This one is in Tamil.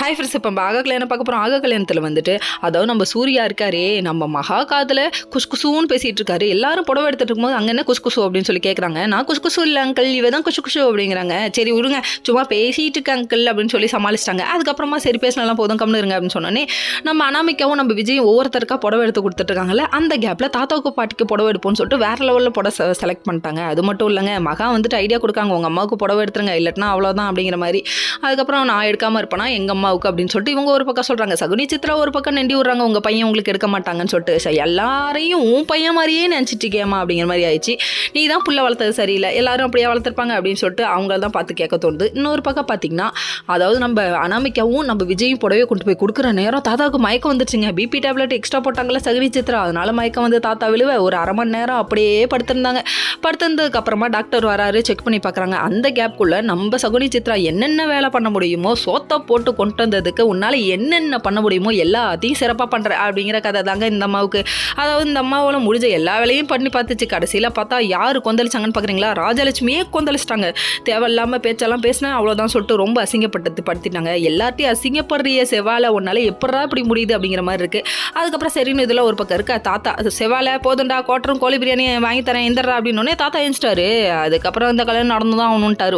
ஹாய் ஃப்ரெண்ட்ஸ், இப்போ ஆகா கல்யாணம் பார்க்க போகிறோம். ஆகா கல்யாணத்தில் வந்துட்டு அதாவது நம்ம சூர்யா இருக்காரே, நம்ம மகா காதில் குஷ்குசுன்னு பேசிகிட்டு இருக்காரு. எல்லாரும் புடவை எடுத்துகிட்டு இருக்கும்போது அங்கே என்ன குஷ்குசு அப்படின்னு சொல்லி கேட்குறாங்க. நான் குஷ்குசு இல்லை அங்கிள், இவ தான் குஷ்குசு அப்படிங்கிறாங்க. சரி விடுங்க, சும்மா பேசிகிட்டு இருக்க அங்கிள் அப்படின்னு சொல்லி சமாளிச்சிட்டாங்க. அதுக்கப்புறமா சரி பேசினாலாம் போதும், கம்னு இருங்க அப்படின்னு சொன்னோன்னே நம்ம அனாமிக்காவும் நம்ம விஜயும் ஒவ்வொருத்தருக்கா புடவை எடுத்து கொடுத்துட்ருக்காங்கல்ல. அந்த கேப்பில் தாத்தாவுக்கு பாட்டிக்கு புடவை எடுப்போம்னு சொல்லிட்டு வேறு லெவலில் புடவை செலக்ட் பண்ணிட்டாங்க. அது மட்டும் இல்லைங்க, மகா வந்துட்டு ஐடியா கொடுக்காங்க, உங்கள் அம்மாவுக்கு புடவை எடுத்துருங்க, இல்லட்டினா அவ்வளோதான் அப்படிங்கிற மாதிரி. அதுக்கப்புறம் நான் எடுக்காமல் இருப்பேனா எங்கள் அம்மாவுக்கு அப்படின்னு சொல்லிட்டு இவங்க ஒரு பக்கம் சொல்கிறாங்க. சகுனி சித்ரா ஒரு பக்கம் நெண்டி விடுறாங்க, உங்கள் பையன் உங்களுக்கு எடுக்க மாட்டாங்கன்னு சொல்லிட்டு. சரி, எல்லாரையும் உன் பையன் மாதிரியே நினச்சிட்டு இருக்கியம்மா அப்படிங்கிற மாதிரி ஆயிடுச்சு. நீ தான் புள்ள வளர்த்தது சரியில்லை, எல்லாரும் அப்படியே வளர்த்துருப்பாங்க அப்படின்னு சொல்லிட்டு அவங்கள தான் பார்த்து கேட்க தோணுது. இன்னொரு பக்கம் பார்த்தீங்கன்னா, அதாவது நம்ம அனாமிக்காவும் நம்ம விஜயும் புடவை கொண்டு போய் கொடுக்குற நேரம் தாத்தாவுக்கு மயக்கம் வந்துருச்சுங்க. பிபி டேப்லெட் எக்ஸ்ட்ரா போட்டாங்களே சகுனி சித்ரா, அதனால மயக்கம் வந்து தாத்தா விழுவ ஒரு அரை மணி நேரம் அப்படியே படுத்திருந்தாங்க. படுத்திருந்ததுக்கு அப்புறமா டாக்டர் வராரு, செக் பண்ணி பார்க்குறாங்க. அந்த கேப்குள்ளே நம்ம சகுனி சித்ரா என்னென்ன வேலை பண்ண முடியுமோ, சோத்தை போட்டு கொண்டு வந்ததுக்கு உன்னால் என்னென்ன பண்ண முடியுமோ எல்லாத்தையும் சிறப்பாக பண்ணுற அப்படிங்கிற கதை தாங்க இந்த அம்மாவுக்கு. அதாவது இந்த அம்மாவோட முடிஞ்ச எல்லா வேலையும் பண்ணி பார்த்துச்சு. கடைசியில் பார்த்தா யார் கொந்தளிச்சாங்கன்னு பார்க்குறீங்களா? ராஜலட்சுமியே கொந்தளிச்சிட்டாங்க. தேவையில்லாமல் பேச்செல்லாம் பேசினேன் அவ்வளோதான் சொல்லிட்டு ரொம்ப படுத்திட்டாங்க. எல்லாத்தையும் அசிங்கப்படுறிய செவாலை, உன்னால எப்படா இப்படி முடியுது அப்படிங்கிற மாதிரி இருக்குது. அதுக்கப்புறம் சரின்னு இதில் ஒரு பக்கம் இருக்கா தாத்தா, செவாலை போதுண்டா, கோட்டரும் கோழி பிரியாணி வாங்கி தரேன் எந்திரா அப்படின்னோடனே தாத்தா எழுந்துட்டாரு. அதுக்கப்புறம் இந்த கல்யாணம் நடந்து தான் ஆகணுன்ட்டாரு.